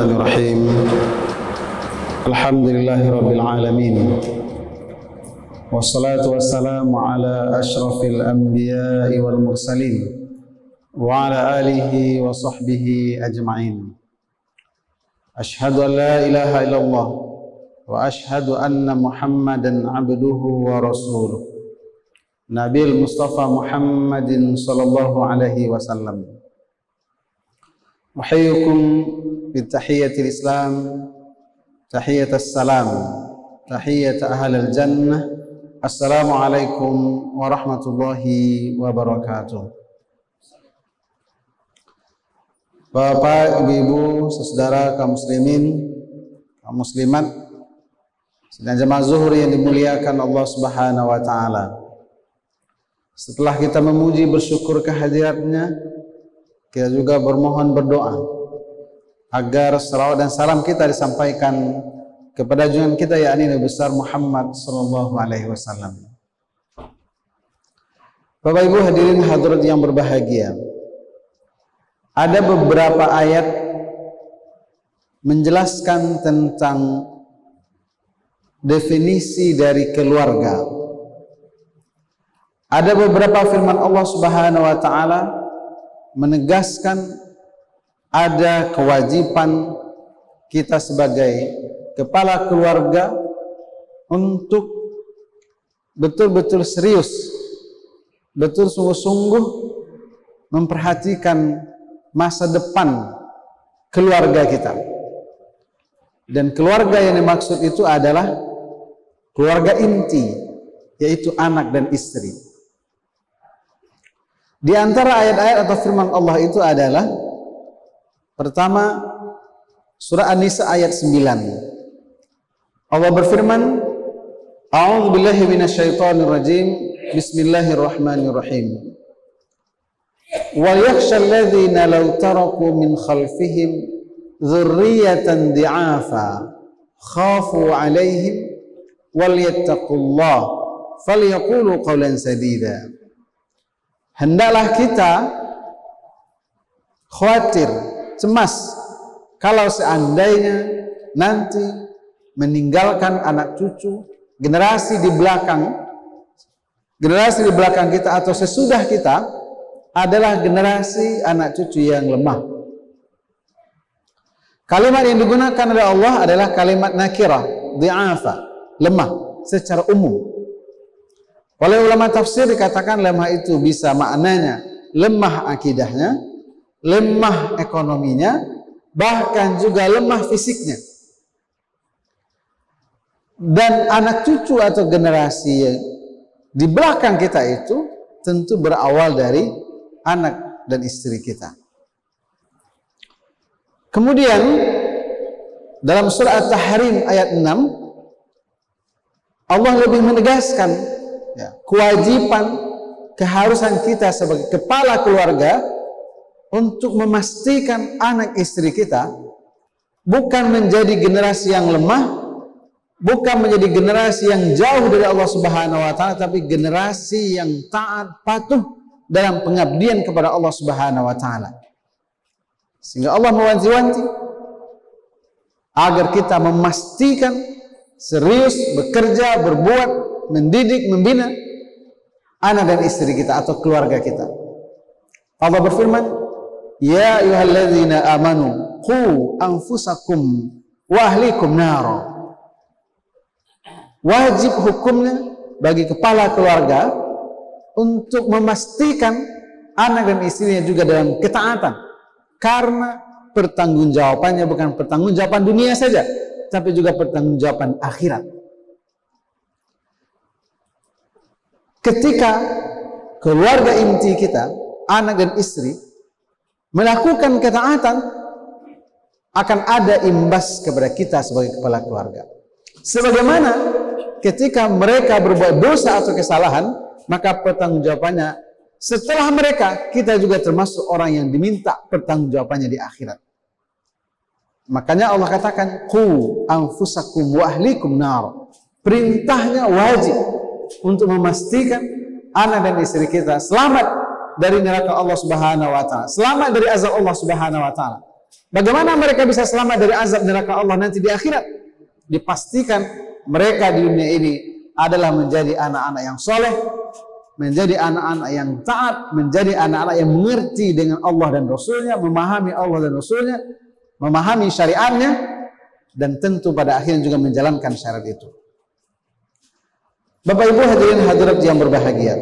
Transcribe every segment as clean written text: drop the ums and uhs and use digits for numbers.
Bismillahirrahmanirrahim. Alhamdulillahirabbil alamin. Wassalatu wassalamu ala asyrafil anbiya'i wal mursalin wa ala alihi wa sahbihi ajma'in. Ashhadu an la ilaha illallah wa ashhadu anna Muhammadan abduhu wa rasuluh. Nabil Mustafa Muhammadin sallallahu alaihi wasallam. Uhayyukum bitahiyatil Islam, tahiyatas salam, tahiyat ahlil jannah. Assalamualaikum warahmatullahi wabarakatuh. Bapak, Ibu, saudara kaum muslimin, kaum muslimat, sidang jemaah zuhur yang dimuliakan Allah Subhanahu wa taala. Setelah kita memuji bersyukur kehadiratnya, kita juga bermohon berdoa agar salawat dan salam kita disampaikan kepada junjungan kita yakni Nabi besar Muhammad sallallahu alaihi wasallam. Bapak Ibu hadirin hadirat yang berbahagia, ada beberapa ayat menjelaskan tentang definisi dari keluarga. Ada beberapa firman Allah Subhanahu wa taala menegaskan ada kewajiban kita sebagai kepala keluarga untuk betul-betul serius, betul sungguh-sungguh memperhatikan masa depan keluarga kita. Dan keluarga yang dimaksud itu adalah keluarga inti, yaitu anak dan istri. Di antara ayat-ayat atau firman Allah itu adalah pertama surah An-Nisa ayat 9. Allah berfirman, A'udzu billahi minasyaitonir rajim. Bismillahirrahmanirrahim. Wa yakhshal ladzina law taraku min khalfihim dzurriyyatan di'afa khafu 'alaihim wal yattaqullaha falyaqulu qawlan sadida. Hendaklah kita khawatir, cemas kalau seandainya nanti meninggalkan anak cucu, generasi di belakang kita atau sesudah kita adalah generasi anak cucu yang lemah. Kalimat yang digunakan oleh Allah adalah kalimat nakirah, dhi'afa, lemah secara umum. Oleh ulama tafsir dikatakan lemah itu bisa maknanya lemah akidahnya, lemah ekonominya, bahkan juga lemah fisiknya. Dan anak cucu atau generasi yang di belakang kita itu tentu berawal dari anak dan istri kita. Kemudian dalam surah At-Tahrim ayat 6 Allah lebih menegaskan kewajiban, keharusan kita sebagai kepala keluarga untuk memastikan anak istri kita bukan menjadi generasi yang lemah, bukan menjadi generasi yang jauh dari Allah Subhanahu wa taala, tapi generasi yang taat, patuh dalam pengabdian kepada Allah Subhanahu wa taala. Sehingga Allah mewanti-wanti agar kita memastikan serius bekerja, berbuat, mendidik, membina anak dan istri kita atau keluarga kita. Allah berfirman, Ya ayyuhalladzina amanu qu anfusakum wa ahlikum nara. Wajib hukumnya bagi kepala keluarga untuk memastikan anak dan istrinya juga dalam ketaatan, karena pertanggungjawabannya bukan pertanggungjawaban dunia saja, tapi juga pertanggungjawaban akhirat. Ketika keluarga inti kita, anak dan istri, melakukan ketaatan, akan ada imbas kepada kita sebagai kepala keluarga. Sebagaimana ketika mereka berbuat dosa atau kesalahan, maka pertanggungjawabannya setelah mereka, kita juga termasuk orang yang diminta pertanggungjawabannya di akhirat. Makanya Allah katakan, Qu anfusakum wa ahlikum nar. Perintahnya wajib untuk memastikan anak dan istri kita selamat dari neraka Allah Subhanahu wa taala, selamat dari azab Allah Subhanahu wa taala. Bagaimana mereka bisa selamat dari azab neraka Allah nanti di akhirat? Dipastikan mereka di dunia ini adalah menjadi anak-anak yang soleh, menjadi anak-anak yang taat, menjadi anak-anak yang mengerti dengan Allah dan Rasulnya, memahami Allah dan Rasulnya, memahami syariatnya, dan tentu pada akhirnya juga menjalankan syariat itu. Bapak Ibu hadirin hadirat yang berbahagia,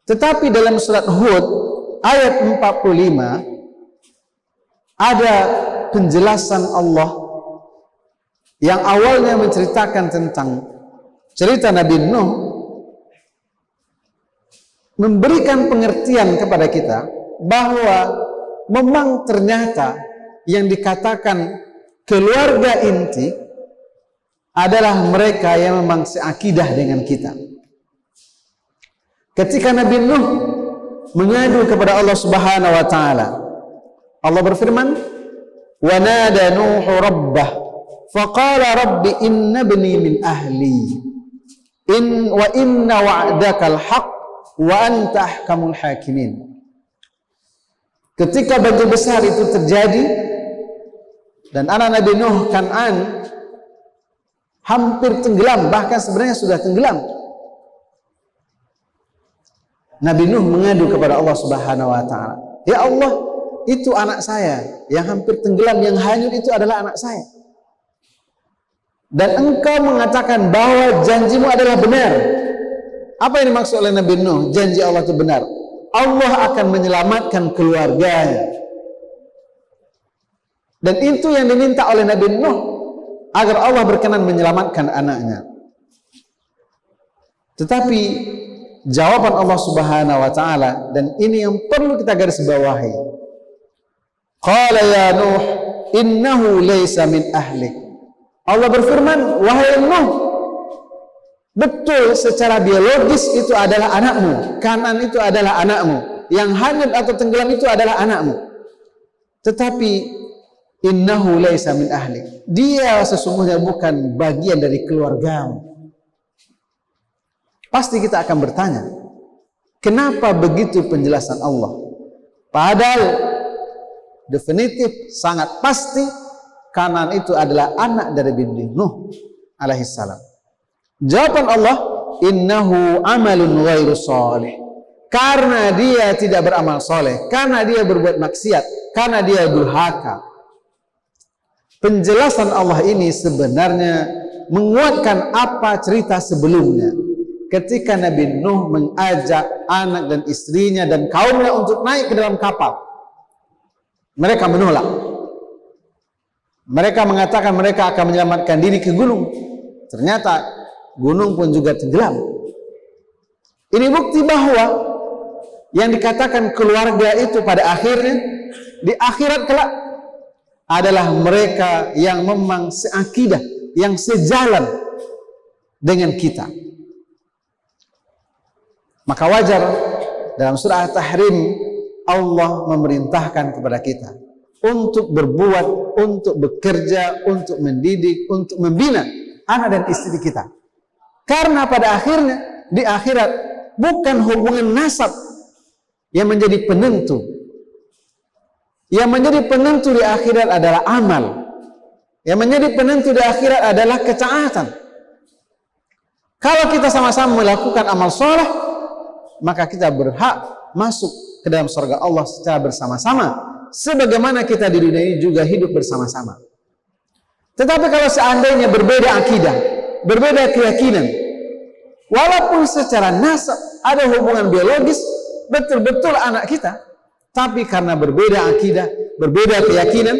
tetapi dalam surat Hud ayat 45 ada penjelasan Allah yang awalnya menceritakan tentang cerita Nabi Nuh, memberikan pengertian kepada kita bahwa memang ternyata yang dikatakan keluarga inti adalah mereka yang memang seakidah dengan kita. Ketika Nabi Nuh mengadu kepada Allah Subhanahu wa taala, Allah berfirman, "Wa nada Nuhu rabbah faqala rabbi inna ibni min ahli wa inna wa'dakal haqq wa anta ahkamul hakimin." Ketika banjir besar itu terjadi dan anak Nabi Nuh Kan'an hampir tenggelam, bahkan sebenarnya sudah tenggelam, Nabi Nuh mengadu kepada Allah Subhanahu wa taala, "Ya Allah, itu anak saya yang hampir tenggelam, yang hanyut itu adalah anak saya. Dan engkau mengatakan bahwa janjimu adalah benar." Apa yang dimaksud oleh Nabi Nuh? Janji Allah itu benar. Allah akan menyelamatkan keluarganya. Dan itu yang diminta oleh Nabi Nuh, agar Allah berkenan menyelamatkan anaknya. Tetapi jawaban Allah Subhanahu wa taala, dan ini yang perlu kita garis bawahi, qala ya Nuh innahu laysa min ahlik. Allah berfirman, wahai Nuh, betul secara biologis itu adalah anakmu, Kanan itu adalah anakmu, yang hanyut atau tenggelam itu adalah anakmu. Tetapi innahu laysa min ahlik, dia sesungguhnya bukan bagian dari keluargamu. Pasti kita akan bertanya, kenapa begitu penjelasan Allah? Padahal definitif, sangat pasti Kanan itu adalah anak dari binti Nuh alaihissalam. Jawaban Allah, innahu amalun ghairu sholih, karena dia tidak beramal soleh, karena dia berbuat maksiat, karena dia durhaka. Penjelasan Allah ini sebenarnya menguatkan apa cerita sebelumnya, ketika Nabi Nuh mengajak anak dan istrinya dan kaumnya untuk naik ke dalam kapal. Mereka menolak. Mereka mengatakan mereka akan menyelamatkan diri ke gunung. Ternyata gunung pun juga tenggelam. Ini bukti bahwa yang dikatakan keluarga itu pada akhirnya di akhirat kelak adalah mereka yang memang seakidah, yang sejalan dengan kita. Maka wajar dalam surah At-Tahrim Allah memerintahkan kepada kita untuk berbuat, untuk bekerja, untuk mendidik, untuk membina anak dan istri kita. Karena pada akhirnya di akhirat bukan hubungan nasab yang menjadi penentu. Yang menjadi penentu di akhirat adalah amal. Yang menjadi penentu di akhirat adalah ketaatan. Kalau kita sama-sama melakukan amal soleh, maka kita berhak masuk ke dalam surga Allah secara bersama-sama, sebagaimana kita di dunia ini juga hidup bersama-sama. Tetapi kalau seandainya berbeda akidah, berbeda keyakinan, walaupun secara nasab ada hubungan biologis, betul-betul anak kita, tapi karena berbeda akidah, berbeda keyakinan,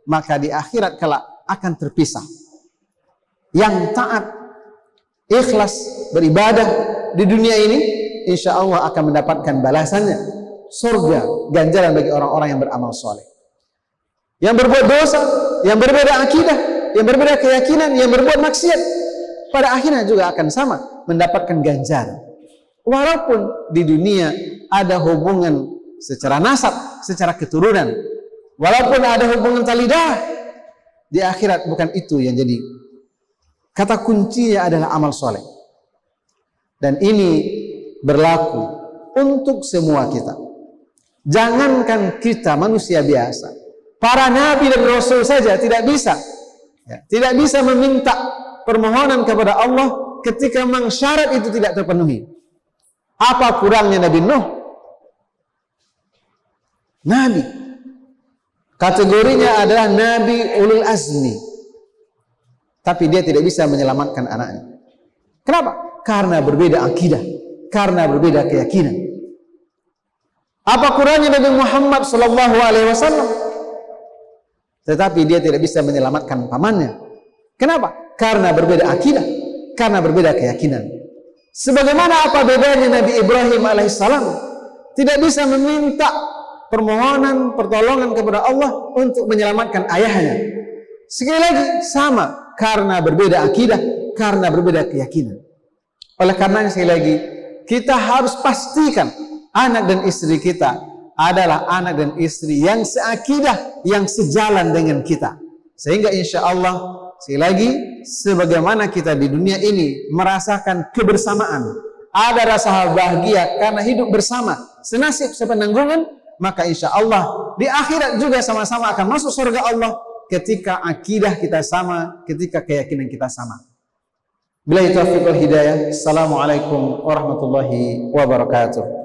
maka di akhirat kelak akan terpisah. Yang taat, ikhlas, beribadah di dunia ini, insya Allah akan mendapatkan balasannya, surga, ganjaran bagi orang-orang yang beramal soleh. Yang berbuat dosa, yang berbeda akidah, yang berbeda keyakinan, yang berbuat maksiat, pada akhirnya juga akan sama mendapatkan ganjaran. Walaupun di dunia ada hubungan secara nasab, secara keturunan, walaupun ada hubungan tali darah, di akhirat bukan itu yang jadi. Kata kuncinya adalah amal soleh. Dan ini berlaku untuk semua kita. Jangankan kita manusia biasa, para nabi dan rasul saja tidak bisa, tidak bisa meminta permohonan kepada Allah ketika memang syarat itu tidak terpenuhi. Apa kurangnya Nabi Nuh? Nabi, kategorinya adalah Nabi ulul azmi, tapi dia tidak bisa menyelamatkan anaknya. Kenapa? Karena berbeda akidah, karena berbeda keyakinan. Apa kurangnya Nabi Muhammad sallallahu alaihi wasallam? Tetapi dia tidak bisa menyelamatkan pamannya. Kenapa? Karena berbeda akidah, karena berbeda keyakinan. Sebagaimana apa bedanya Nabi Ibrahim alaihissalam tidak bisa meminta permohonan, pertolongan kepada Allah untuk menyelamatkan ayahnya. Sekali lagi sama, karena berbeda akidah, karena berbeda keyakinan. Oleh karenanya sekali lagi, kita harus pastikan anak dan istri kita adalah anak dan istri yang seakidah, yang sejalan dengan kita. Sehingga insya Allah, sekali lagi, sebagaimana kita di dunia ini merasakan kebersamaan, ada rasa bahagia karena hidup bersama, senasib sepenanggungan, maka insya Allah di akhirat juga sama-sama akan masuk surga Allah ketika akidah kita sama, ketika keyakinan kita sama. Billahi taufiq wal hidayah. Assalamualaikum warahmatullahi wabarakatuh.